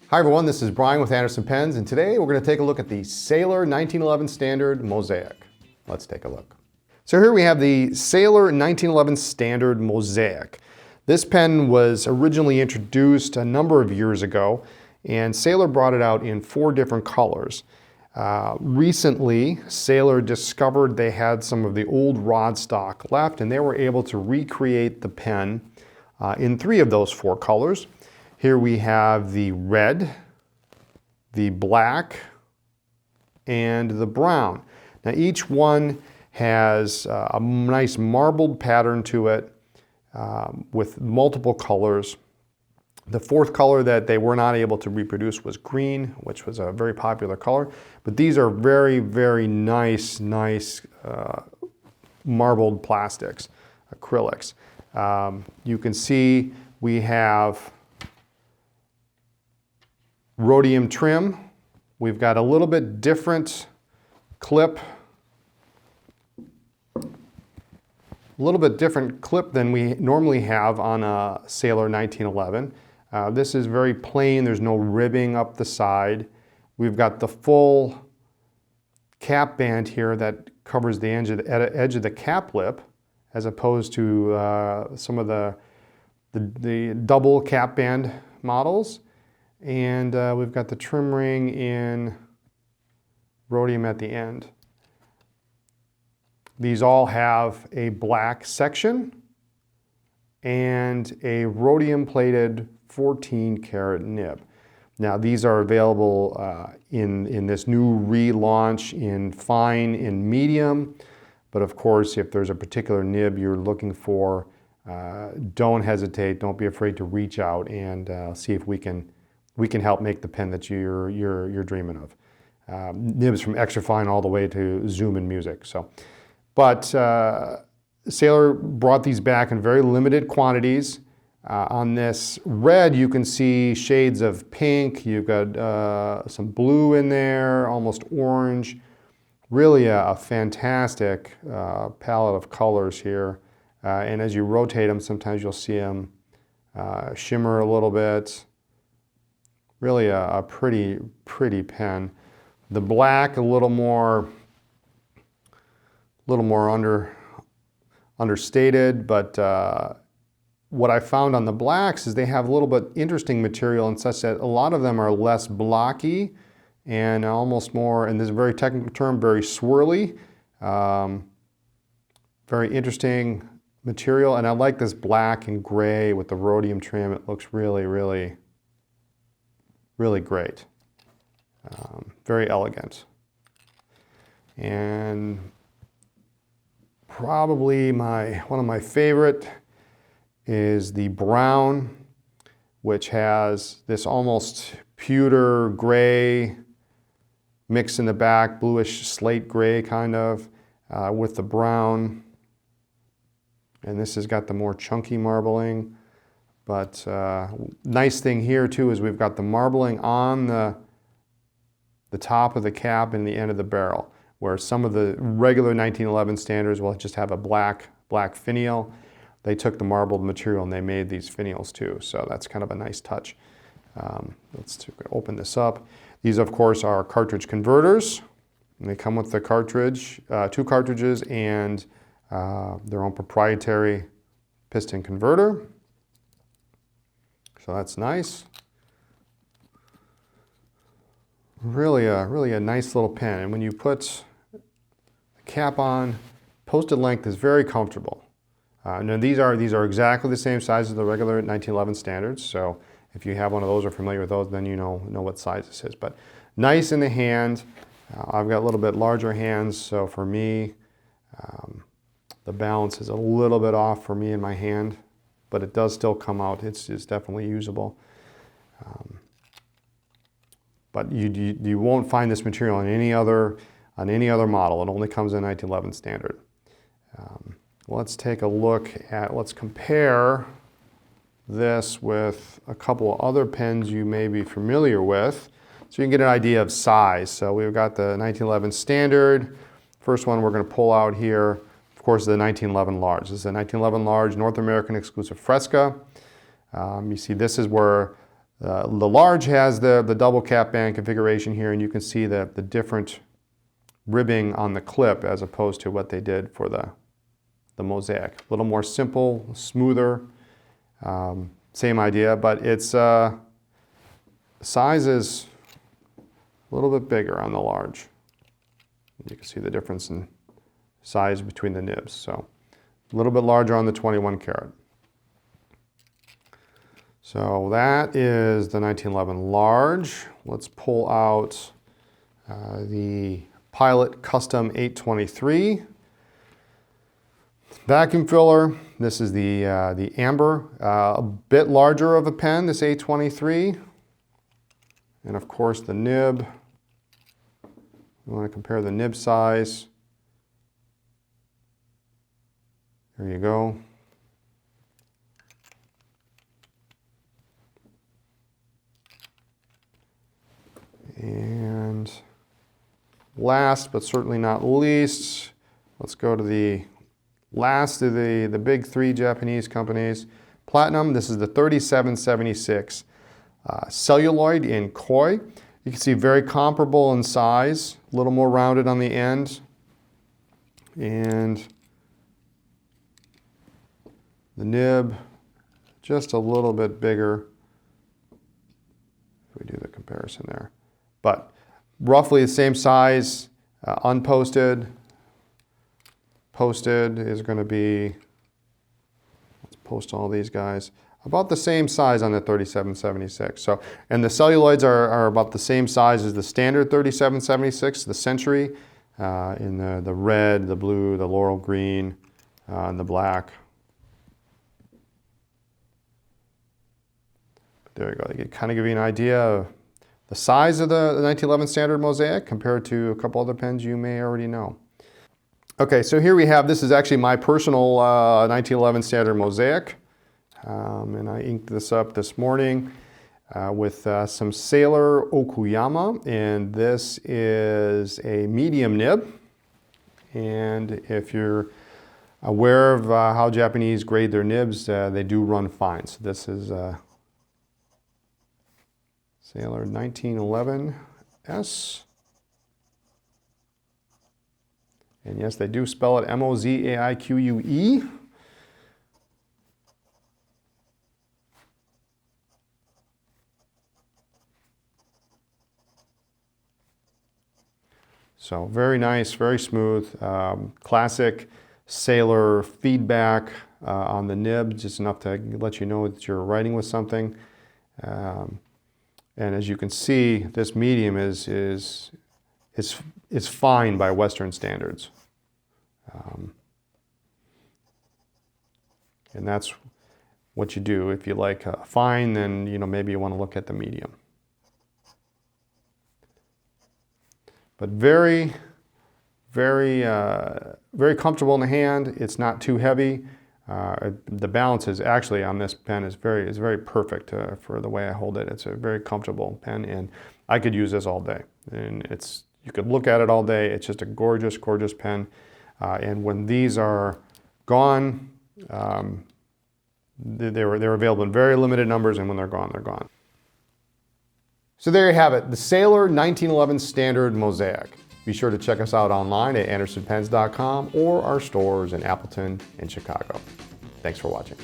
Hi everyone, this is Brian with Anderson Pens, and today we're going to take a look at the Sailor 1911 Standard Mosaic. Let's take a look. So here we have the Sailor 1911 Standard Mosaic. This pen was originally introduced a number of years ago, and Sailor brought it out in 4 different colors. Recently, Sailor discovered they had some of the old rod stock left, and they were able to recreate the pen in 3 of those 4 colors. Here we have the red, the black, and the brown. Now each one has a nice marbled pattern to it with multiple colors. The 4th color that they were not able to reproduce was green, which was a very popular color. But these are very, very nice marbled plastics, acrylics. You can see we have rhodium trim. We've got a little bit different clip, than we normally have on a Sailor 1911. This is very plain. There's no ribbing up the side. We've got the full cap band here that covers the edge of the cap lip, as opposed to some of the double cap band models. And we've got the trim ring in rhodium at the end. These all have a black section and a rhodium plated 14 karat nib. Now these are available in this new relaunch in fine and medium, but of course if there's a particular nib you're looking for, don't hesitate, don't be afraid to reach out and see if we can help make the pen that you're dreaming of. Nibs from extra fine all the way to zoom in music. But Sailor brought these back in very limited quantities. On this red, you can see shades of pink. You've got some blue in there, almost orange. Really a fantastic palette of colors here. And as you rotate them, sometimes you'll see them shimmer a little bit. Really a pretty pen. The black a little more understated, but what I found on the blacks is they have a little bit interesting material and such that a lot of them are less blocky and almost more, and this is a very technical term, very swirly. Very interesting material, and I like this black and gray with the rhodium trim. It looks really great. Very elegant. And probably one of my favorite is the brown, which has this almost pewter gray mix in the back, bluish slate gray kind of, with the brown. And this has got the more chunky marbling. But nice thing here too is we've got the marbling on the top of the cap and the end of the barrel, where some of the regular 1911 standards will just have a black finial. They took the marbled material and they made these finials too, so that's kind of a nice touch. Let's open this up. These of course are cartridge converters, and they come with the cartridge, 2 cartridges and their own proprietary piston converter. So that's nice. Really a nice little pen, and when you put the cap on, posted length is very comfortable. Now these are exactly the same size as the regular 1911 standards, so if you have one of those or familiar with those, then you know what size this is. But nice in the hand. I've got a little bit larger hands, so for me, the balance is a little bit off for me in my hand, but it does still come out. It's definitely usable. But you won't find this material on any other model. It only comes in 1911 standard. Let's take a look let's compare this with a couple of other pens you may be familiar with, so you can get an idea of size. So we've got the 1911 standard. First one we're going to pull out here, of course, the 1911 large. This is a 1911 large North American exclusive Fresca. You see this is where The large has the double cap band configuration here, and you can see the different ribbing on the clip as opposed to what they did for the Mozaique. A little more simple, smoother, same idea, but its size is a little bit bigger on the large. You can see the difference in size between the nibs. So a little bit larger on the 21 karat. So that is the 1911 large. Let's pull out the Pilot Custom 823. Vacuum filler. This is the amber. A bit larger of a pen, this 823. And of course the nib. We want to compare the nib size. There you go. And last but certainly not least, let's go to the last of the big three Japanese companies. Platinum, this is the 3776 celluloid in koi. You can see very comparable in size, a little more rounded on the end. And the nib, just a little bit bigger. If we do the comparison there. But roughly the same size, unposted. Posted is going to be, let's post all these guys, about the same size on the 3776. So, and the celluloids are about the same size as the standard 3776, the Century, in the red, the blue, the laurel green, and the black. There you go. They kind of give you an idea of the size of the 1911 standard Mozaique compared to a couple other pens you may already know. Okay, so here we have, this is actually my personal 1911 standard Mozaique. And I inked this up this morning with some Sailor Okuyama. And this is a medium nib. And if you're aware of how Japanese grade their nibs, they do run fine. So this is Sailor 1911S. And yes, they do spell it M-O-Z-A-I-Q-U-E. So very nice, very smooth, classic Sailor feedback on the nib, just enough to let you know that you're writing with something. And as you can see, this medium is fine by Western standards. And that's what you do. If you like fine, then maybe you want to look at the medium. But very, very, very comfortable in the hand. It's not too heavy. The balance is actually on this pen is very perfect for the way I hold it. It's a very comfortable pen, and I could use this all day. And you could look at it all day. It's just a gorgeous, gorgeous pen. And when these are gone, they're available in very limited numbers, and when they're gone, they're gone. So there you have it, the Sailor 1911 Standard Mozaique. Be sure to check us out online at andersonpens.com or our stores in Appleton and Chicago. Thanks for watching.